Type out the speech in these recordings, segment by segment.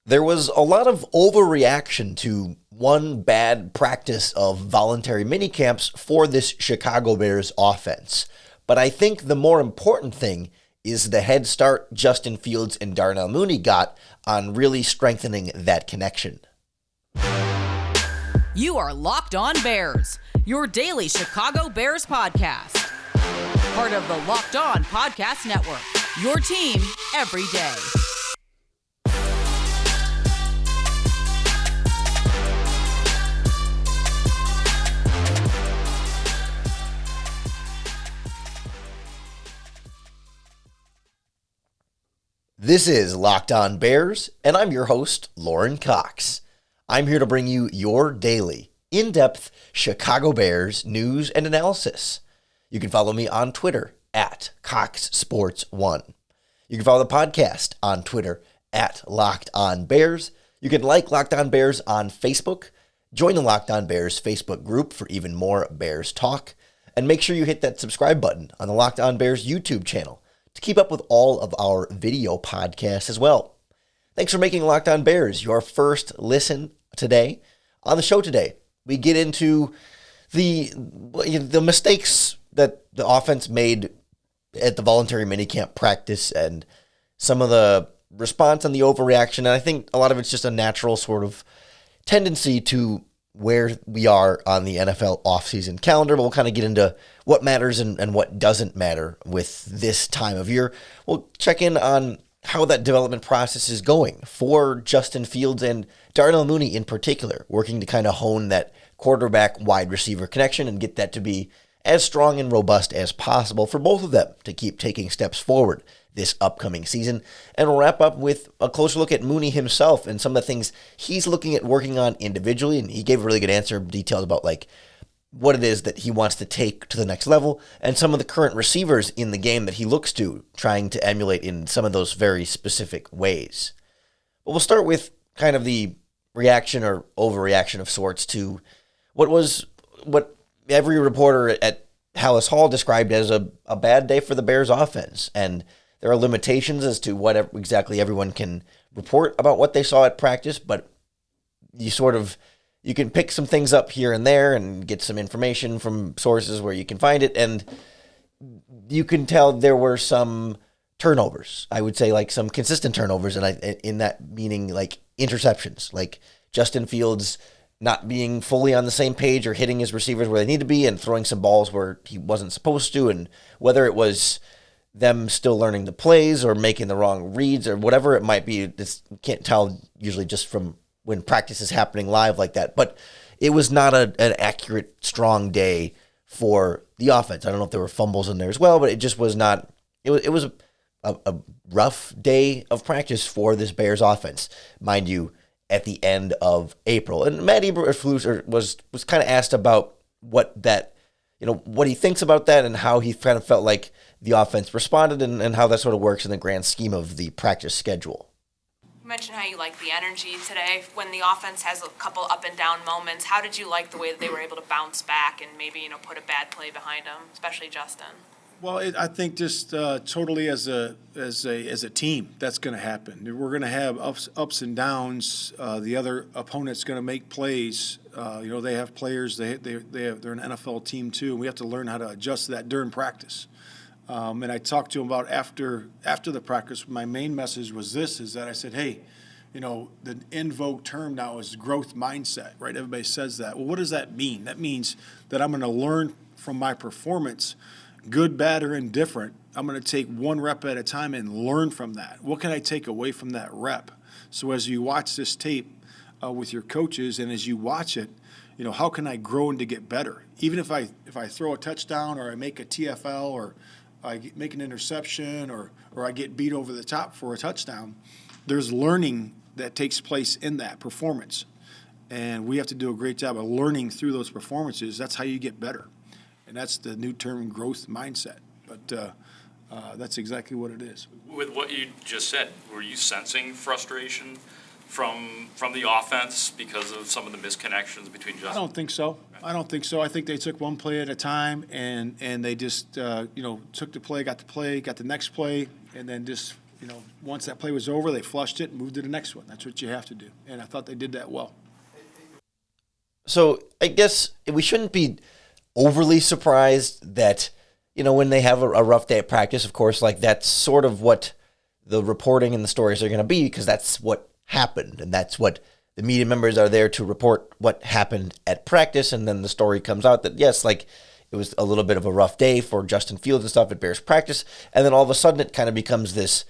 There was a lot of overreaction to one bad practice of voluntary minicamps for this Chicago Bears offense. But I think the more important thing is the head start Justin Fields and Darnell Mooney got on really strengthening that connection. You are Locked On Bears, your daily Chicago Bears podcast. Part of the Locked On Podcast Network, your team every day. This is Locked On Bears, and I'm your host, Lorin Cox. I'm here to bring you your daily, in-depth Chicago Bears news and analysis. You can follow me on Twitter at CoxSports1. You can follow the podcast on Twitter at Locked On Bears. You can like Locked On Bears on Facebook. Join the Locked On Bears Facebook group for even more Bears talk. And make sure you hit that subscribe button on the Locked On Bears YouTube channel to keep up with all of our video podcasts as well. Thanks for making Locked On Bears your first listen today. On the show today, we get into the mistakes that the offense made at the voluntary minicamp practice and some of the response on the overreaction. And I think a lot of it's just a natural sort of tendency to where we are on the NFL offseason calendar, but we'll kind of get into what matters and what doesn't matter with this time of year. We'll check in on how that development process is going for Justin Fields and Darnell Mooney in particular, working to kind of hone that quarterback wide receiver connection and get that to be as strong and robust as possible for both of them to keep taking steps forward this upcoming season. And we'll wrap up with a closer look at Mooney himself and some of the things he's looking at working on individually. And he gave a really good answer, detailed about like what it is that he wants to take to the next level and some of the current receivers in the game that he looks to, trying to emulate in some of those very specific ways. But we'll start with kind of the reaction or overreaction of sorts to what every reporter at Hallis Hall described as a bad day for the Bears offense. And there are limitations as to what exactly everyone can report about what they saw at practice, but you can pick some things up here and there and get some information from sources where you can find it, and you can tell there were some turnovers. I would say like some consistent turnovers, and in that meaning like interceptions, like Justin Fields not being fully on the same page or hitting his receivers where they need to be and throwing some balls where he wasn't supposed to, and whether it was them still learning the plays or making the wrong reads or whatever it might be. This can't tell usually just from when practice is happening live like that, but it was not an accurate, strong day for the offense. I don't know if there were fumbles in there as well, but it just was not, it was a rough day of practice for this Bears offense, mind you, at the end of April. And Matt Eberflus was kind of asked about what he thinks about that and how he kind of felt like the offense responded and how that sort of works in the grand scheme of the practice schedule. You mentioned how you like the energy today when the offense has a couple up and down moments. How did you like the way that they were able to bounce back and maybe put a bad play behind them, especially Justin? Well, I think just totally as a team, that's going to happen. We're going to have ups and downs. The other opponent's going to make plays. They have players. They're an NFL team too. We have to learn how to adjust to that during practice. And I talked to him about after the practice. My main message was is that I said, hey, the in vogue term now is growth mindset, right? Everybody says that. Well, what does that mean? That means that I'm going to learn from my performance, good, bad, or indifferent. I'm going to take one rep at a time and learn from that. What can I take away from that rep? So as you watch this tape with your coaches and as you watch it, how can I grow and to get better? Even if I throw a touchdown or I make a TFL or I make an interception or I get beat over the top for a touchdown, there's learning that takes place in that performance. And we have to do a great job of learning through those performances. That's how you get better. And that's the new term, growth mindset. But that's exactly what it is. With what you just said, were you sensing frustration from the offense because of some of the misconnections between Justin? I don't think so. I think they took one play at a time and they just took the play, got the next play, and then just once that play was over, they flushed it and moved to the next one. That's what you have to do. And I thought they did that well. So I guess we shouldn't be overly surprised that, when they have a rough day at practice, of course, like that's sort of what the reporting and the stories are going to be, because that's what happened. And that's what the media members are there to report, what happened at practice. And then the story comes out that, yes, like it was a little bit of a rough day for Justin Fields and stuff at Bears practice. And then all of a sudden it kind of becomes this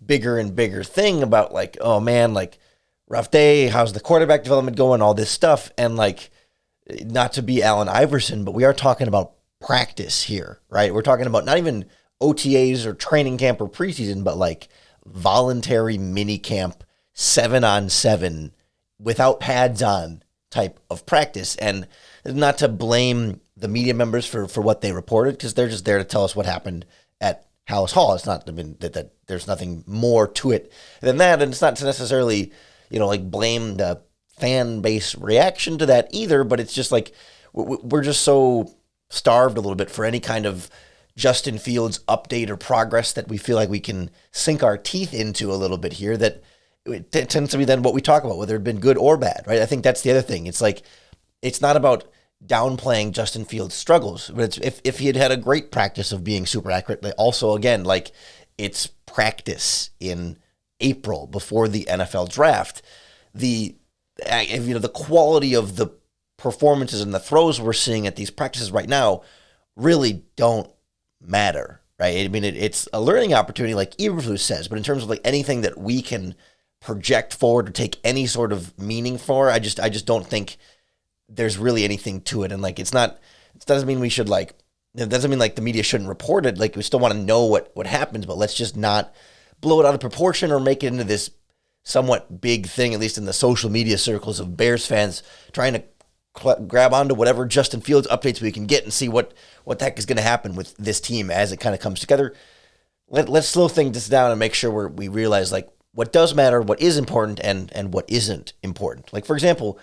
bigger and bigger thing about like, oh man, like rough day, how's the quarterback development going, all this stuff. And like, not to be Allen Iverson, but we are talking about practice here, right? We're talking about not even OTAs or training camp or preseason, but like voluntary minicamp 7-on-7 without pads on type of practice. And not to blame the media members for what they reported, because they're just there to tell us what happened at Hallis Hall. It's not, that there's nothing more to it than that. And it's not to necessarily, like blame the fan base reaction to that either, but it's just like we're just so starved a little bit for any kind of Justin Fields update or progress that we feel like we can sink our teeth into a little bit here, that it tends to be then what we talk about, whether it's been good or bad, right? I think that's the other thing. It's like, it's not about downplaying Justin Fields' struggles, but it's if he had a great practice of being super accurate. Like also, again, like it's practice in April before the NFL draft. The quality of the performances and the throws we're seeing at these practices right now really don't matter, right? I mean, it's a learning opportunity, like Eberflus says, but in terms of like anything that we can project forward or take any sort of meaning for, I just don't think there's really anything to it. And like, it doesn't mean we should it doesn't mean like the media shouldn't report it. Like we still want to know what happens, but let's just not blow it out of proportion or make it into this somewhat big thing, at least in the social media circles of Bears fans, trying to grab onto whatever Justin Fields updates we can get and see what the heck is going to happen with this team as it kind of comes together. Let's slow things down and make sure we realize like what does matter, what is important, and what isn't important. Like, for example,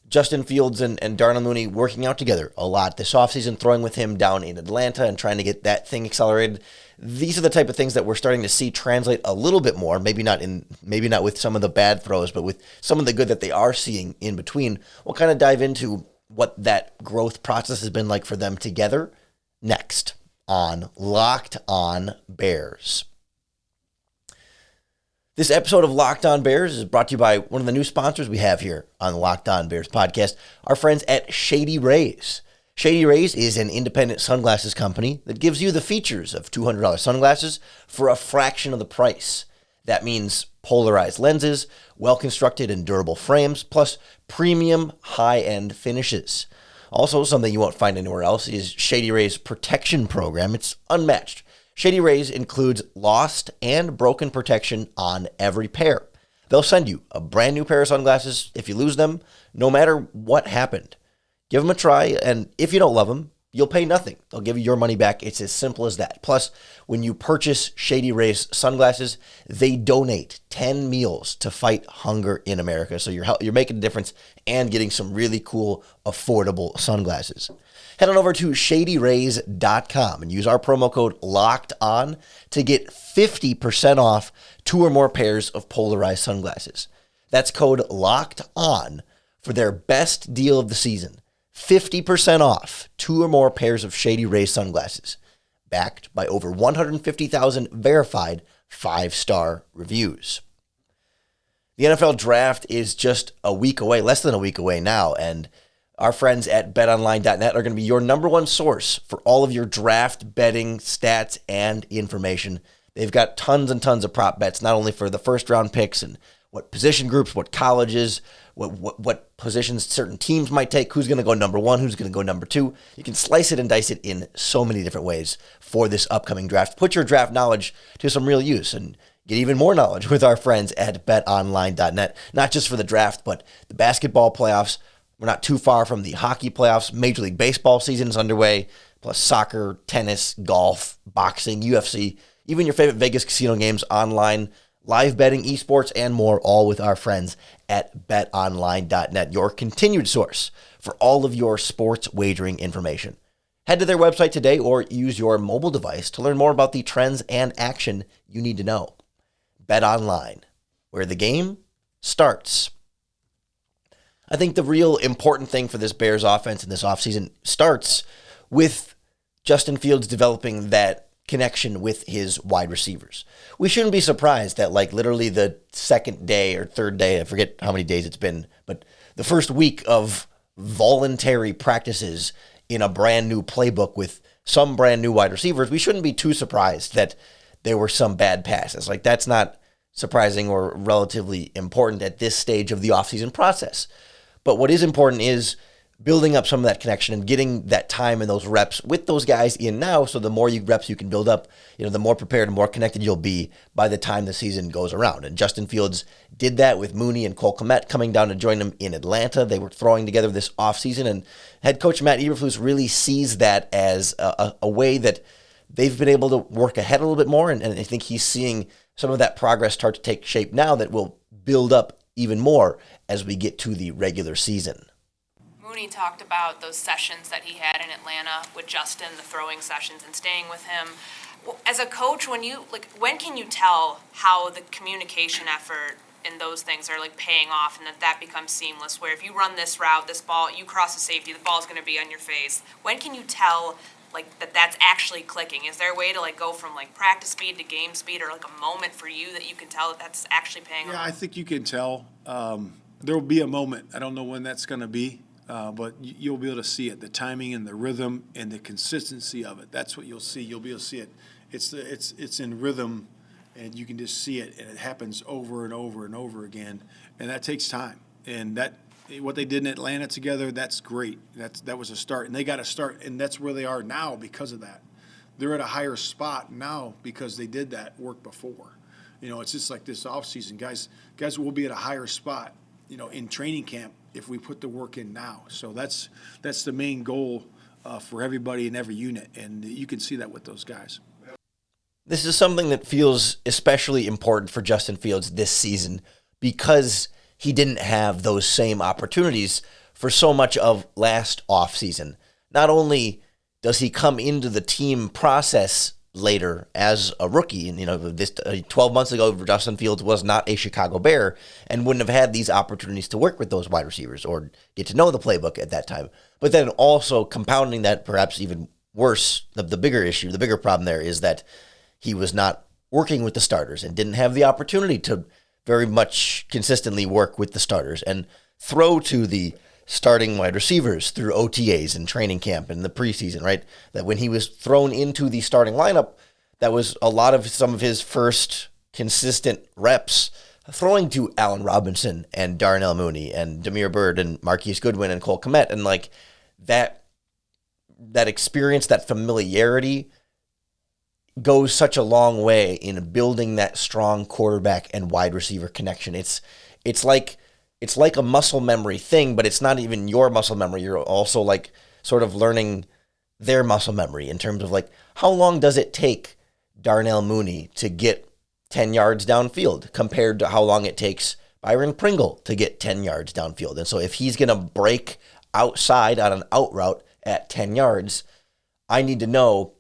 Justin Fields and Darnell Mooney working out together a lot this offseason, throwing with him down in Atlanta and trying to get that thing accelerated. These are the type of things that we're starting to see translate a little bit more, maybe not with some of the bad throws, but with some of the good that they are seeing in between. We'll kind of dive into what that growth process has been like for them together next on Locked On Bears. This episode of Locked On Bears is brought to you by one of the new sponsors we have here on the Locked On Bears podcast, our friends at Shady Rays. Shady Rays is an independent sunglasses company that gives you the features of $200 sunglasses for a fraction of the price. That means polarized lenses, well-constructed and durable frames, plus premium high-end finishes. Also, something you won't find anywhere else is Shady Rays' protection program. It's unmatched. Shady Rays includes lost and broken protection on every pair. They'll send you a brand new pair of sunglasses if you lose them, no matter what happened. Give them a try, and if you don't love them, you'll pay nothing. They'll give you your money back. It's as simple as that. Plus, when you purchase Shady Rays sunglasses, they donate 10 meals to fight hunger in America. So you're making a difference and getting some really cool, affordable sunglasses. Head on over to shadyrays.com and use our promo code LOCKEDON to get 50% off 2 or more pairs of polarized sunglasses. That's code LOCKEDON for their best deal of the season. 50% off 2 or more pairs of Shady Rays sunglasses, backed by over 150,000 verified 5-star reviews. The NFL draft is just a week away, less than a week away now, and our friends at BetOnline.net are going to be your number one source for all of your draft betting stats and information. They've got tons and tons of prop bets, not only for the first-round picks and what position groups, what colleges, what positions certain teams might take, who's going to go number 1, who's going to go number 2. You can slice it and dice it in so many different ways for this upcoming draft. Put your draft knowledge to some real use and get even more knowledge with our friends at betonline.net, not just for the draft, but the basketball playoffs. We're not too far from the hockey playoffs. Major League Baseball season is underway, plus soccer, tennis, golf, boxing, UFC, even your favorite Vegas casino games online, live betting, esports, and more, all with our friends at betonline.net, your continued source for all of your sports wagering information. Head to their website today or use your mobile device to learn more about the trends and action you need to know. BetOnline, where the game starts. I think the real important thing for this Bears offense in this offseason starts with Justin Fields developing that connection with his wide receivers. We shouldn't be surprised that literally the second day or third day, I forget how many days it's been, but the first week of voluntary practices in a brand new playbook with some brand new wide receivers, we shouldn't be too surprised that there were some bad passes. That's not surprising or relatively important at this stage of the offseason process. But what is important is building up some of that connection and getting that time and those reps with those guys in now, so the more reps you can build up, the more prepared and more connected you'll be by the time the season goes around. And Justin Fields did that with Mooney and Cole Kmet coming down to join him in Atlanta. They were throwing together this offseason, and head coach Matt Eberflus really sees that as a way that they've been able to work ahead a little bit more, and I think he's seeing some of that progress start to take shape now that will build up even more as we get to the regular season. Mooney talked about those sessions that he had in Atlanta with Justin, the throwing sessions and staying with him. As a coach, when can you tell how the communication effort and those things are paying off, and that becomes seamless, where if you run this route, this ball, you cross the safety, the ball's going to be on your face? When can you tell that's actually clicking? Is there a way to go from practice speed to game speed, or a moment for you that you can tell that that's actually paying off? Yeah, I think you can tell. There will be a moment. I don't know when that's going to be. But you'll be able to see it, the timing and the rhythm and the consistency of it. That's what you'll see. You'll be able to see it. It's in rhythm, and you can just see it, and it happens over and over and over again, and that takes time. And that what they did in Atlanta together, that's great. That was a start, and they got a start, and that's where they are now because of that. They're at a higher spot now because they did that work before. It's just like this offseason, guys will be at a higher spot, in training camp, if we put the work in now. So that's the main goal for everybody in every unit, and you can see that with those guys. This is something that feels especially important for Justin Fields this season because he didn't have those same opportunities for so much of last offseason. Not only does he come into the team process later as a rookie, and this 12 months ago, Justin Fields was not a Chicago Bear and wouldn't have had these opportunities to work with those wide receivers or get to know the playbook at that time. But then also compounding that, perhaps even worse, the bigger issue, the bigger problem there is that he was not working with the starters and didn't have the opportunity to very much consistently work with the starters and throw to the starting wide receivers through OTAs and training camp and the preseason, right? That when he was thrown into the starting lineup, that was a lot of some of his first consistent reps throwing to Allen Robinson and Darnell Mooney and Damiere Byrd and Marquise Goodwin and Cole Kmet. And that experience, that familiarity goes such a long way in building that strong quarterback and wide receiver connection. It's like a muscle memory thing, but it's not even your muscle memory. You're also sort of learning their muscle memory in terms of how long does it take Darnell Mooney to get 10 yards downfield compared to how long it takes Byron Pringle to get 10 yards downfield. And so if he's going to break outside on an out route at 10 yards, I need to know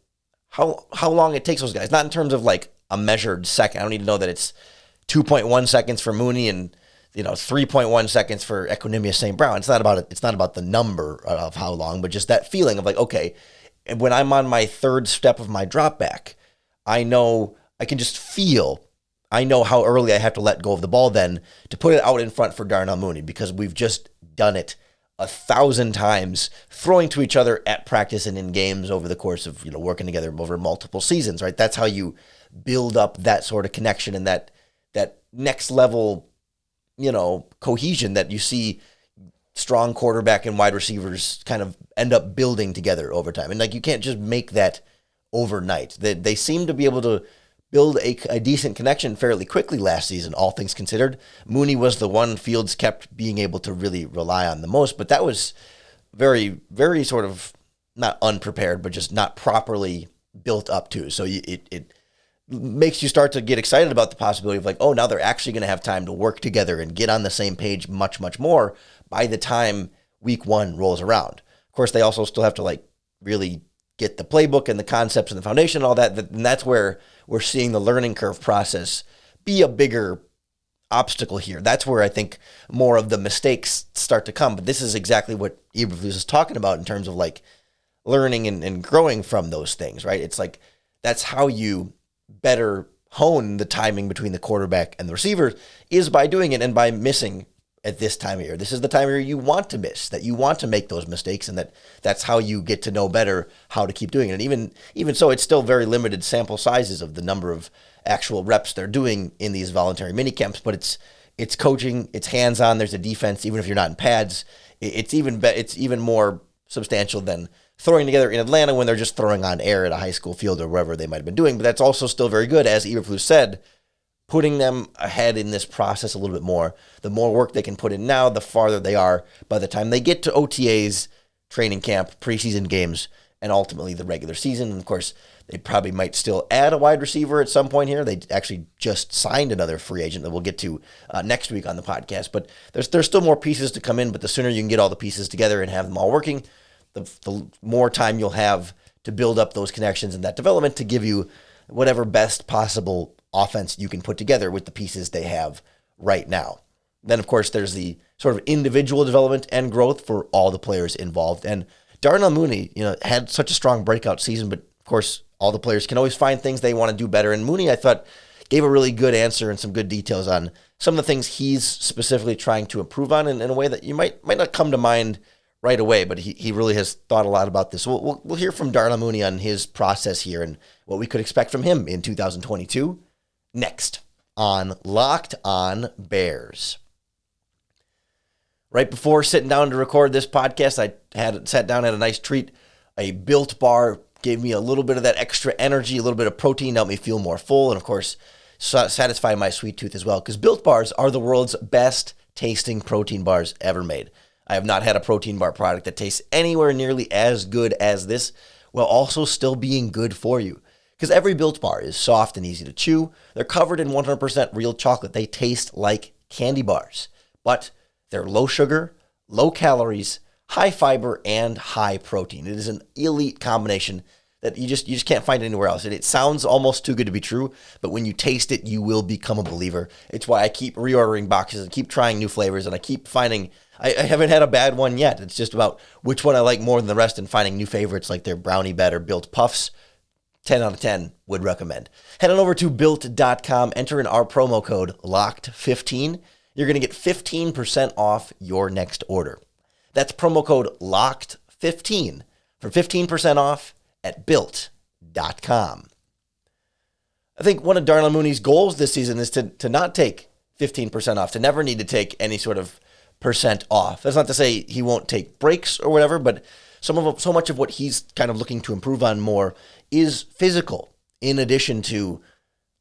how long it takes those guys. Not in terms of a measured second. I don't need to know that it's 2.1 seconds for Mooney and 3.1 seconds for Equanimeous St. Brown. It's not about it. It's not about the number of how long, but just that feeling of okay, when I'm on my third step of my drop back, I know I can just feel. I know how early I have to let go of the ball then to put it out in front for Darnell Mooney because we've just done it 1,000 times, throwing to each other at practice and in games over the course of working together over multiple seasons. Right? That's how you build up that sort of connection and that next level cohesion that you see strong quarterback and wide receivers kind of end up building together over time. And you can't just make that overnight. They seem to be able to build a decent connection fairly quickly last season, all things considered. Mooney was the one Fields kept being able to really rely on the most, but that was very, very sort of not unprepared, but just not properly built up to. So it makes you start to get excited about the possibility of now they're actually going to have time to work together and get on the same page much, much more by the time week one rolls around. Of course, they also still have to really get the playbook and the concepts and the foundation and all that. And that's where we're seeing the learning curve process be a bigger obstacle here. That's where I think more of the mistakes start to come. But this is exactly what Eberflus is talking about in terms of like learning and growing from those things, right? It's like that's how you better hone the timing between the quarterback and the receiver is by doing it and by missing at this time of year. This is the time of year you want to miss, that you want to make those mistakes, and that's how you get to know better how to keep doing it. And even so, it's still very limited sample sizes of the number of actual reps they're doing in these voluntary mini camps, but it's coaching, it's hands-on, there's a defense, even if you're not in pads. It's even more substantial than throwing together in Atlanta when they're just throwing on air at a high school field or wherever they might have been doing. But that's also still very good, as Eberflus said, putting them ahead in this process a little bit more. The more work they can put in now, the farther they are by the time they get to OTAs, training camp, preseason games, and ultimately the regular season. And of course, they probably might still add a wide receiver at some point here. They actually just signed another free agent that we'll get to next week on the podcast. But there's still more pieces to come in, but the sooner you can get all the pieces together and have them all working, the more time you'll have to build up those connections and that development to give you whatever best possible offense you can put together with the pieces they have right now. Then, of course, there's the sort of individual development and growth for all the players involved. And Darnell Mooney, had such a strong breakout season, but of course, all the players can always find things they want to do better. And Mooney, I thought, gave a really good answer and some good details on some of the things he's specifically trying to improve on in a way that you might not come to mind right away, but he really has thought a lot about this. We'll hear from Darnell Mooney on his process here and what we could expect from him in 2022 next on Locked On Bears. Right before sitting down to record this podcast, I sat down, had a nice treat. A Built Bar gave me a little bit of that extra energy, a little bit of protein, helped me feel more full, and of course, satisfy my sweet tooth as well, because Built Bars are the world's best tasting protein bars ever made. I have not had a protein bar product that tastes anywhere nearly as good as this, while also still being good for you. Because every Built Bar is soft and easy to chew. They're covered in 100% real chocolate. They taste like candy bars. But they're low sugar, low calories, high fiber, and high protein. It is an elite combination that you just can't find anywhere else. And it sounds almost too good to be true, but when you taste it, you will become a believer. It's why I keep reordering boxes and keep trying new flavors, and I keep finding I haven't had a bad one yet. It's just about which one I like more than the rest and finding new favorites like their Brownie Batter Built Puffs. 10 out of 10 would recommend. Head on over to Built.com, enter in our promo code LOCKED15. You're going to get 15% off your next order. That's promo code LOCKED15 for 15% off at Built.com. I think one of Darnell Mooney's goals this season is to not take 15% off, to never need to take any sort of percent off. That's not to say he won't take breaks or whatever, but so much of what he's kind of looking to improve on more is physical, in addition to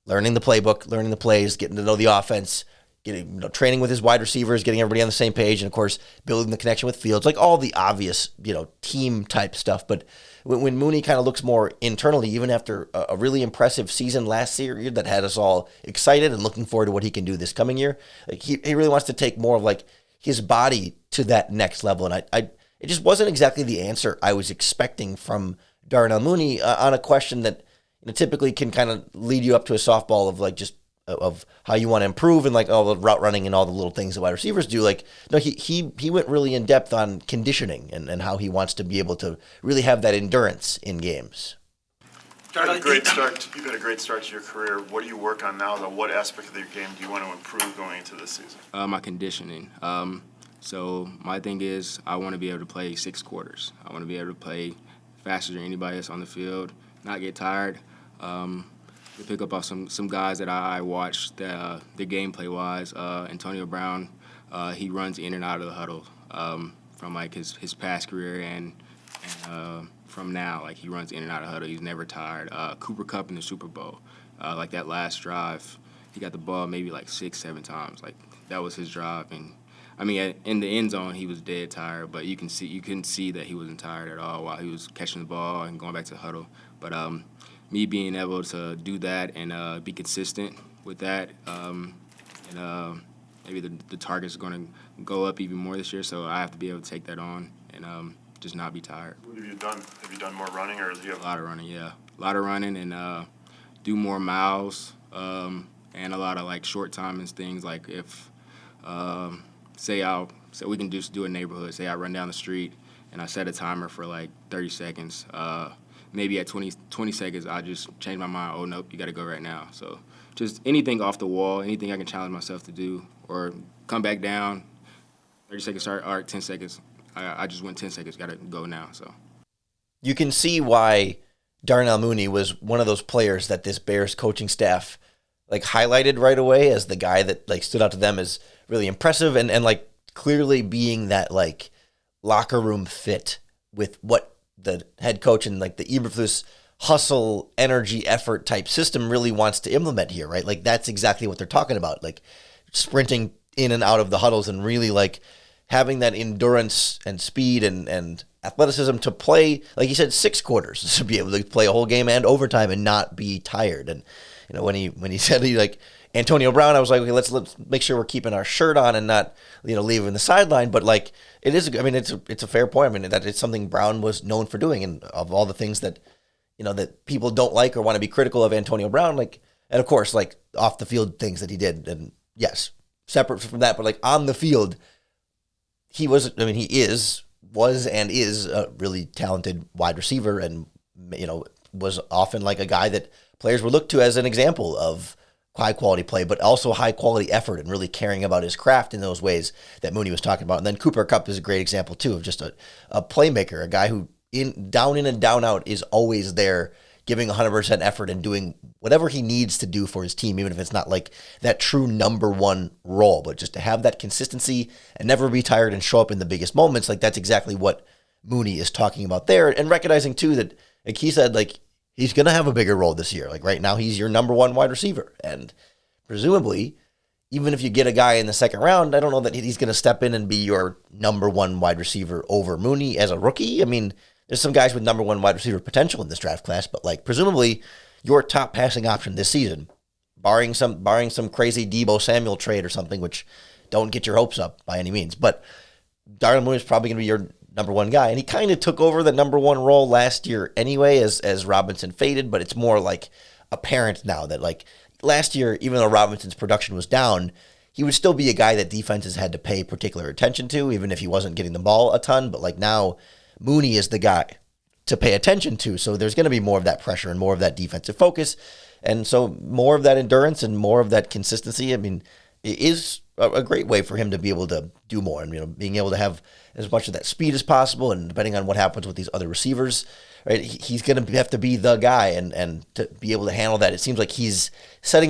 learning the playbook, learning the plays, getting to know the offense, getting training with his wide receivers, getting everybody on the same page, and of course, building the connection with Fields, like all the obvious, team type stuff. But when Mooney kind of looks more internally, even after a really impressive season last year that had us all excited and looking forward to what he can do this coming year, like he really wants to take more of like his body to that next level. And it just wasn't exactly the answer I was expecting from Darnell Mooney on a question that typically can kind of lead you up to a softball of like just of how you want to improve and like all the route running and all the little things that wide receivers do. Like, no, he went really in depth on conditioning and how he wants to be able to really have that endurance in games. You've had a great start to your career. What do you work on now? What aspect of your game do you want to improve going into this season? My conditioning. So my thing is I want to be able to play 6 quarters. I want to be able to play faster than anybody else on the field, not get tired. To pick up on some guys that I watched, their gameplay-wise. Antonio Brown, he runs in and out of the huddle from like his past career and from now. Like he runs in and out of the huddle. He's never tired. Cooper Kupp in the Super Bowl, like that last drive, he got the ball maybe like 6-7 times. Like that was his drive. And I mean, in the end zone, he was dead tired, but you couldn't see that he wasn't tired at all while he was catching the ball and going back to the huddle. But me being able to do that and be consistent with that, and maybe the targets are going to go up even more this year, so I have to be able to take that on and just not be tired. What have you done? Have you done more running, or do you have a lot of running? Yeah, a lot of running and do more miles. and a lot of like short timings things. Like if say we can just do a neighborhood. Say I run down the street and I set a timer for like 30 seconds. Maybe at 20 seconds, I just change my mind. Oh, nope, you got to go right now. So just anything off the wall, anything I can challenge myself to do, or come back down, 30 seconds start, all right, 10 seconds. I just went 10 seconds, got to go now. So You can see why Darnell Mooney was one of those players that this Bears coaching staff like highlighted right away as the guy that like stood out to them as really impressive and like clearly being that like locker room fit with what the head coach and like the Eberflus hustle, energy, effort type system really wants to implement here, right? Like that's exactly what they're talking about, like sprinting in and out of the huddles and really like having that endurance and speed and athleticism to play, like you said, 6 quarters, to be able to play a whole game and overtime and not be tired. And you know, when he said he like Antonio Brown, I was like, okay, let's make sure we're keeping our shirt on and not, you know, leaving the sideline. But like, it is, I mean, it's a fair point. I mean, that it's something Brown was known for doing. And of all the things that, you know, that people don't like or want to be critical of Antonio Brown, like, and of course, like off the field things that he did. And yes, separate from that, but like on the field, he was and is a really talented wide receiver and, you know, was often like a guy that players would look to as an example of high quality play, but also high quality effort and really caring about his craft in those ways that Mooney was talking about. And then Cooper Kupp is a great example too of just a playmaker, a guy who in and down out is always there, giving 100% effort and doing whatever he needs to do for his team, even if it's not like that true number one role, but just to have that consistency and never be tired and show up in the biggest moments. Like that's exactly what Mooney is talking about there, and recognizing too that, like he said, like he's going to have a bigger role this year. Like right now, he's your number one wide receiver. And presumably, even if you get a guy in the second round, I don't know that he's going to step in and be your number one wide receiver over Mooney as a rookie. I mean, there's some guys with number one wide receiver potential in this draft class, but like presumably your top passing option this season, barring some crazy Deebo Samuel trade or something, which don't get your hopes up by any means. But Darnell Mooney is probably going to be your number one guy, and he kind of took over the number one role last year anyway as Robinson faded, but it's more like apparent now that like last year, even though Robinson's production was down, he would still be a guy that defenses had to pay particular attention to, even if he wasn't getting the ball a ton. But like now, Mooney is the guy to pay attention to, so there's going to be more of that pressure and more of that defensive focus, and so more of that endurance and more of that consistency. I mean, it is a great way for him to be able to do more, and you know, being able to have as much of that speed as possible, and depending on what happens with these other receivers, right, he's going to have to be the guy, and to be able to handle that, it seems like he's setting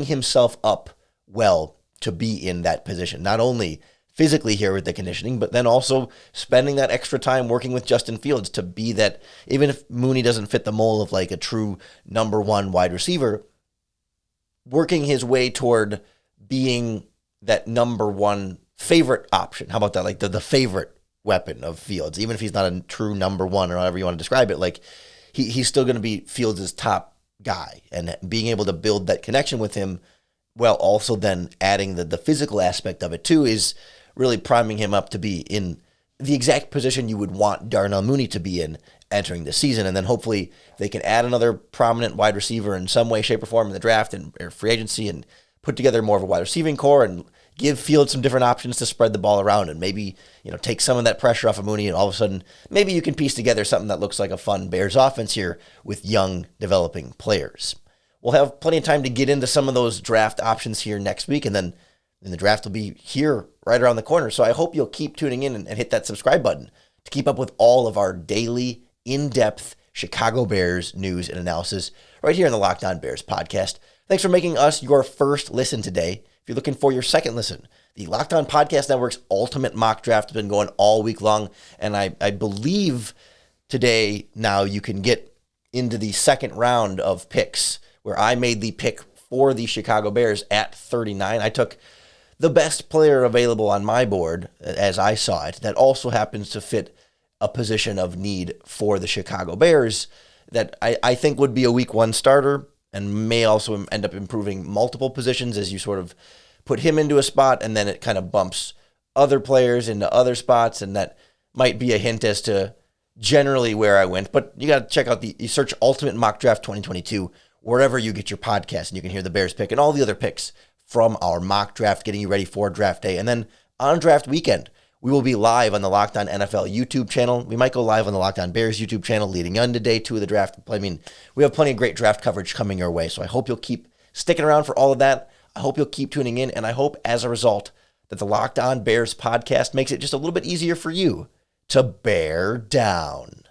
himself up well to be in that position, not only physically here with the conditioning, but then also spending that extra time working with Justin Fields to be that, even if Mooney doesn't fit the mold of like a true number one wide receiver, working his way toward being that number one favorite option. How about that? Like the favorite weapon of Fields, even if he's not a true number one or however you want to describe it, like he's still going to be Fields' top guy, and being able to build that connection with him while also then adding the physical aspect of it too is really priming him up to be in the exact position you would want Darnell Mooney to be in entering the season. And then hopefully they can add another prominent wide receiver in some way, shape, or form in the draft or free agency and put together more of a wide receiving core and give Fields some different options to spread the ball around and maybe, you know, take some of that pressure off of Mooney, and all of a sudden maybe you can piece together something that looks like a fun Bears offense here with young developing players. We'll have plenty of time to get into some of those draft options here next week, and then the draft will be here right around the corner. So I hope you'll keep tuning in and hit that subscribe button to keep up with all of our daily, in-depth Chicago Bears news and analysis right here in the Locked On Bears podcast. Thanks for making us your first listen today. If you're looking for your second listen, the Locked On Podcast Network's Ultimate Mock Draft has been going all week long, and I believe today now you can get into the second round of picks where I made the pick for the Chicago Bears at 39. I took the best player available on my board, as I saw it, that also happens to fit a position of need for the Chicago Bears that I think would be a week one starter and may also end up improving multiple positions as you sort of put him into a spot, and then it kind of bumps other players into other spots, and that might be a hint as to generally where I went. But you got to check out you search Ultimate Mock Draft 2022 wherever you get your podcast, and you can hear the Bears pick and all the other picks from our mock draft, getting you ready for draft day. And then on draft weekend, we will be live on the Locked On NFL YouTube channel. We might go live on the Locked On Bears YouTube channel leading into day 2 of the draft. I mean, we have plenty of great draft coverage coming your way, so I hope you'll keep sticking around for all of that. I hope you'll keep tuning in, and I hope as a result that the Locked On Bears podcast makes it just a little bit easier for you to bear down.